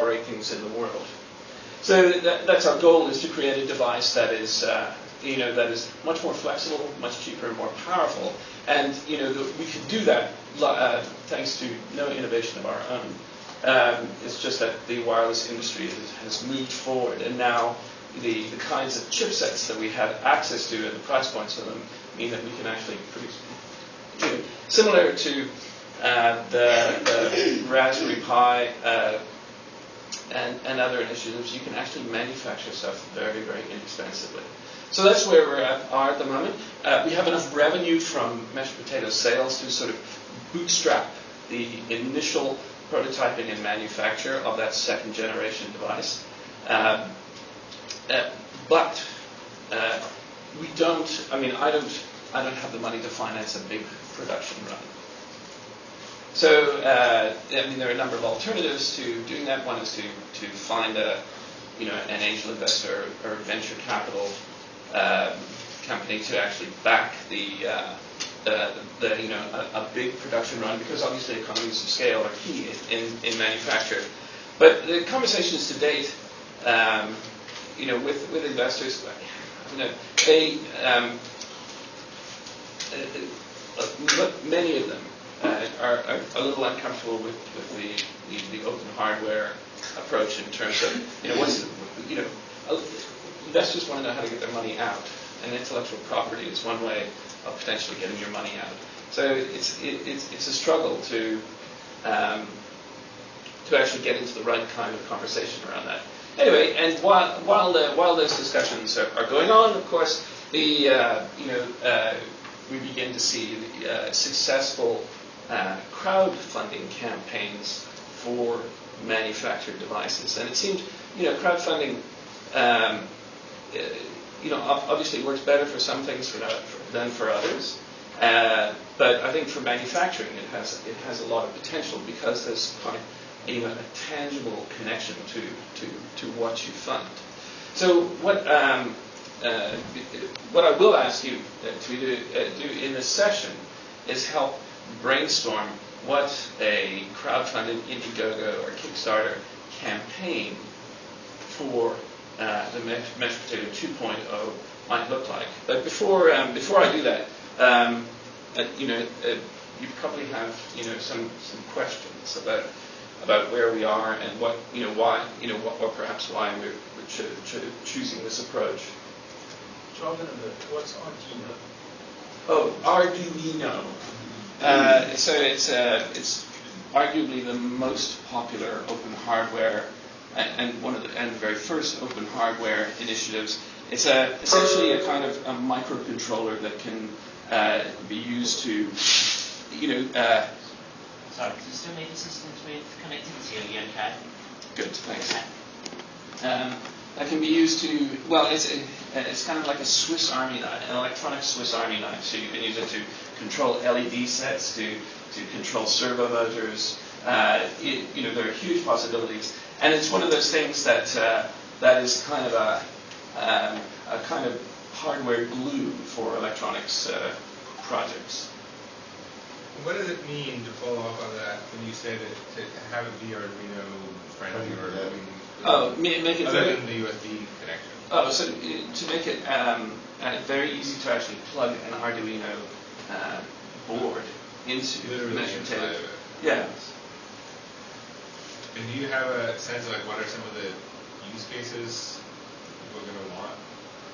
operate things in the world. So that's our goal, is to create a device that is, that is much more flexible, much cheaper, and more powerful. And we can do that thanks to no innovation of our own. It's just that the wireless industry has moved forward, and now the kinds of chipsets that we have access to and the price points for them mean that we can actually produce, similar to the Raspberry Pi and other initiatives, you can actually manufacture stuff very, very inexpensively. So that's where we're at the moment. We have enough revenue from mashed potato sales to sort of bootstrap the initial prototyping and manufacture of that second generation device. But we don't. I mean, I don't have the money to finance a big production run. So, there are a number of alternatives to doing that. One is to find an angel investor or venture capital company to actually back a big production run, because obviously economies of scale are key in manufacture. But the conversations to date, with investors, they many of them are a little uncomfortable with the open hardware approach in terms of investors want to know how to get their money out, and intellectual property is one way of potentially getting your money out. So it's a struggle to actually get into the right kind of conversation around that. Anyway, and while those discussions are going on, of course, we begin to see successful crowdfunding campaigns for manufactured devices, and it seems crowdfunding obviously works better for some things than for others, but I think for manufacturing it has a lot of potential, because there's quite a tangible connection to what you fund. So what I will ask you to do in this session is help brainstorm what a crowdfunded Indiegogo or Kickstarter campaign for the Mashed Potato 2.0 might look like. But before I do that, you probably have some questions about where we are and what why or perhaps why we're choosing this approach. What's Arduino? Oh, Arduino. So it's arguably the most popular open hardware and one of the very first open hardware initiatives. It's essentially a kind of a microcontroller that can be used to Sorry, does it still need assistance with connectivity? Are you okay? Good, thanks. That can be used to, well, it's kind of like a Swiss Army knife, an electronic Swiss Army knife. So you can use it to control LED sets, to control servo motors. There are huge possibilities, and it's one of those things that is kind of a kind of hardware glue for electronics projects. What does it mean, to follow up on that, when you say that to have it be Arduino friendly, or make it other very, than the USB connection? Oh, so to make it very easy to actually plug an Arduino board into the mashed potato. Yeah. And do you have a sense of what are some of the use cases people are going to want?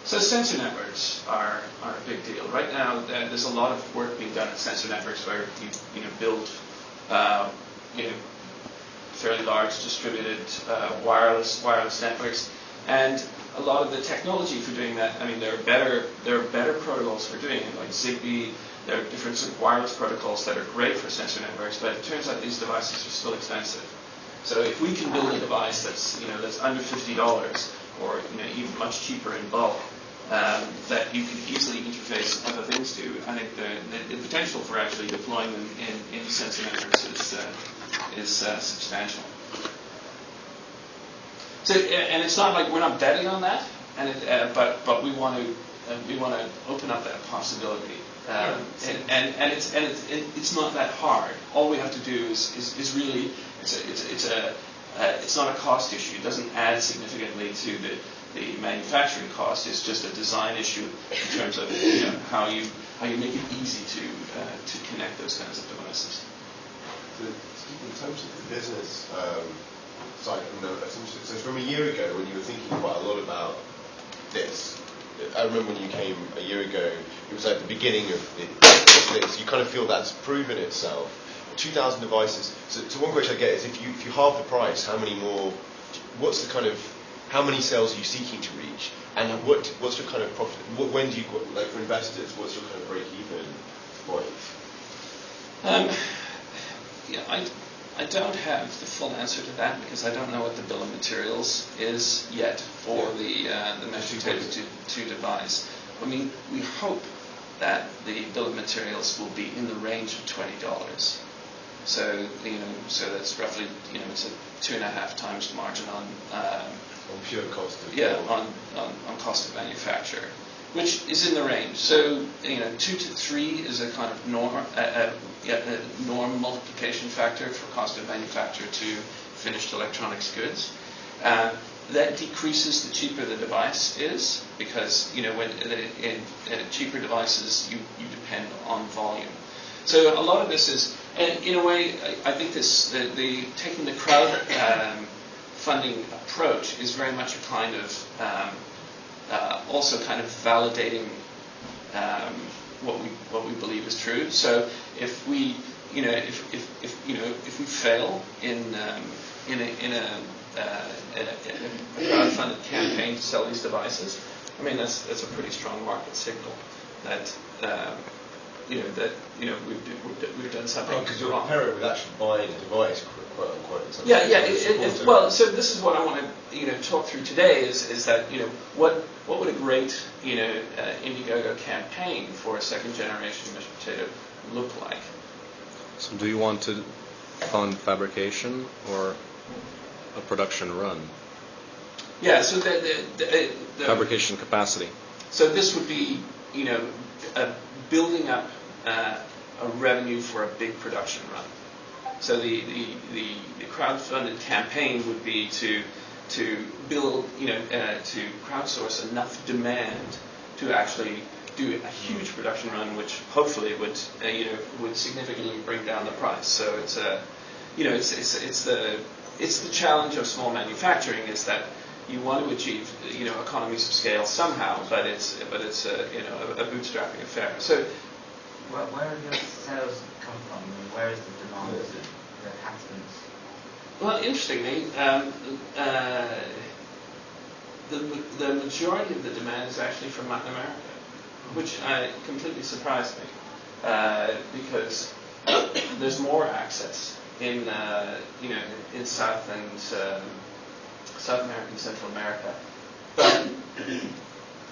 So sensor networks are a big deal. Right now, there's a lot of work being done at sensor networks where you build fairly large distributed wireless networks, and a lot of the technology for doing that. I mean, there are better protocols for doing it, like Zigbee. There are different sort of wireless protocols that are great for sensor networks, but it turns out these devices are still expensive. So if we can build a device that's under $50, or even much cheaper in bulk, that you can easily interface other things to, I think the potential for actually deploying them in sensor networks is substantial. So, and it's not like we're not betting on that, but we want to open up that possibility. And it's not that hard. All we have to do is really it's it's not a cost issue. It doesn't add significantly to the manufacturing cost. It's just a design issue in terms of how you make it easy to connect those kinds of devices. So, in terms of the business side, so from a year ago when you were thinking quite a lot about this, I remember when you came a year ago, it was at the beginning of this. You kind of feel that's proven itself. 2,000 devices. So one question I get is if you halve the price, how many more? What's the kind of how many sales are you seeking to reach? And what's your kind of profit? When do you like for investors? What's your kind of break-even point? I don't have the full answer to that because I don't know what the bill of materials is yet for the Mesh Potato 2 device. I mean, we hope that the bill of materials will be in the range of $20. So so that's roughly it's a 2.5 times margin on pure cost. On cost of manufacture, which is in the range. So 2 to 3 is a kind of norm multiplication factor for cost of manufacture to finished electronics goods. That decreases the cheaper the device is because when in cheaper devices you depend on volume. So a lot of this is, and in a way, I think the taking the crowd funding approach is very much a kind of also kind of validating what we believe is true. So if we if we fail in a crowdfunded campaign to sell these devices, I mean that's a pretty strong market signal that we've done something. Because you'll compare it with actually buying a device, quote unquote. Well, so this is what I want to talk through today is that what would a great Indiegogo campaign for a second generation Mesh Potato look like? So do you want to fund fabrication or a production run? Yeah, so the fabrication capacity. So this would be building up a revenue for a big production run. So the crowdfunded campaign would be to build to crowdsource enough demand to actually do a huge production run, which hopefully would significantly bring down the price. So it's the challenge of small manufacturing is that you want to achieve economies of scale somehow, but it's a bootstrapping affair. So where do your sales come from? And where is the demand that happens? Well, interestingly, the majority of the demand is actually from Latin America, which completely surprised me because there's more access in South and South America and Central America, but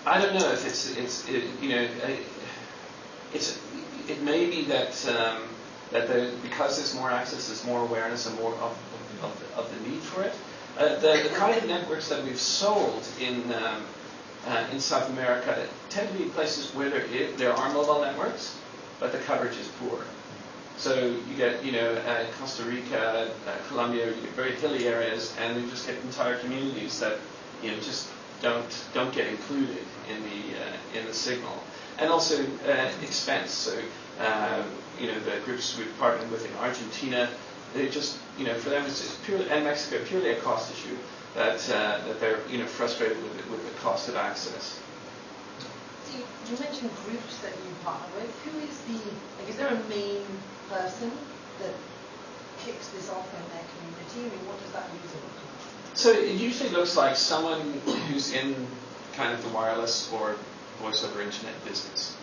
I don't know if it may be that because there's more access, there's more awareness and more of the need for it. The kind of networks that we've sold in South America tend to be places where there are mobile networks, but the coverage is poor. So you get Costa Rica, Colombia, you get very hilly areas, and you just get entire communities that just don't get included in the signal. And also expense. So the groups we've partnered with in Argentina, they just for them it's purely, and Mexico, purely a cost issue that they're frustrated with the cost of access. So you mentioned groups that you partner with. Who is is there a main person that kicks this off in their community? I mean, what does that usually look like? So it usually looks like someone who's in kind of the wireless or voice over internet business.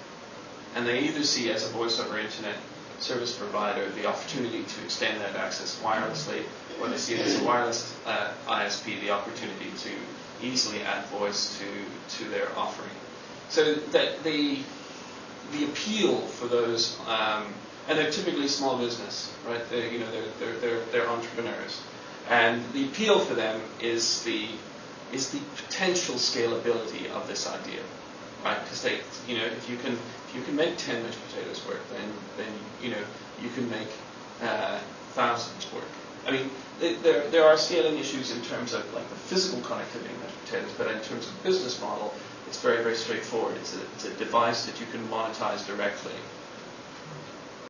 And they either see as a voice over internet service provider the opportunity to extend that access wirelessly, or they see it as a wireless ISP the opportunity to easily add voice to their offering. So that the appeal for those, and they're typically small business, right? They're entrepreneurs, and the appeal for them is the potential scalability of this idea. Right, because they, if you can make 10 Mesh Potatoes work, then you can make thousands work. I mean, there are scaling issues in terms of like the physical connectivity of mesh potatoes, but in terms of business model, it's very, very straightforward. It's a device that you can monetize directly.